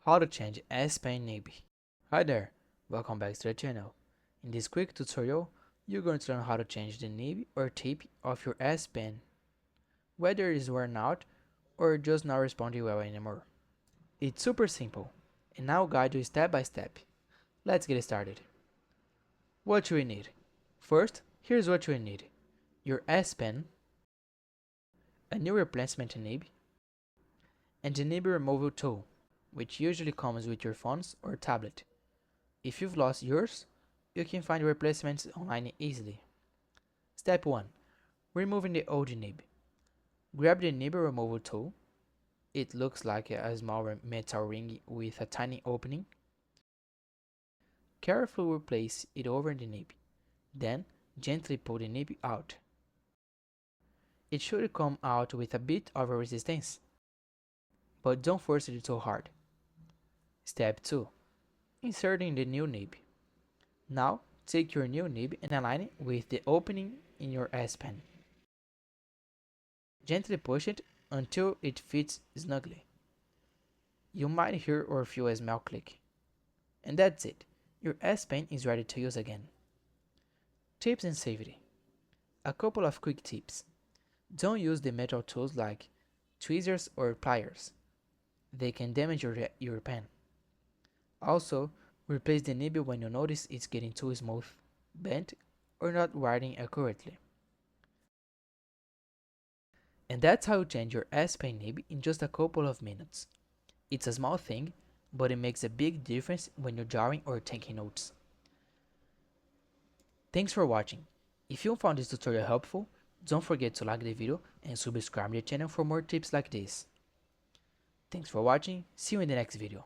How to change S Pen nib. Hi there, welcome back to the channel. In this quick tutorial, you're going to learn how to change the nib or tip of your S Pen, whether it is worn out or just not responding well anymore. It's super simple, and I'll guide you step by step. Let's get started. What you will need. First, here's what you will need. Your S Pen, a new replacement nib, and the nib removal tool, which usually comes with your phones or tablet. If you've lost yours, you can find replacements online easily. Step 1. Removing the old nib. Grab the nib removal tool. It looks like a small metal ring with a tiny opening. Carefully replace it over the nib. Then, gently pull the nib out. It should come out with a bit of a resistance, but don't force it too hard. Step 2. Inserting the new nib. Now, take your new nib and align it with the opening in your S Pen. Gently push it until it fits snugly. You might hear or feel a small click. And that's it. Your S Pen is ready to use again. Tips and safety. A couple of quick tips. Don't use the metal tools like tweezers or pliers. They can damage your pen. Also, replace the nib when you notice it's getting too smooth, bent, or not writing accurately. And that's how you change your S Pen nib in just a couple of minutes. It's a small thing, but it makes a big difference when you're drawing or taking notes. Thanks for watching. If you found this tutorial helpful, don't forget to like the video and subscribe to the channel for more tips like this. Thanks for watching, see you in the next video.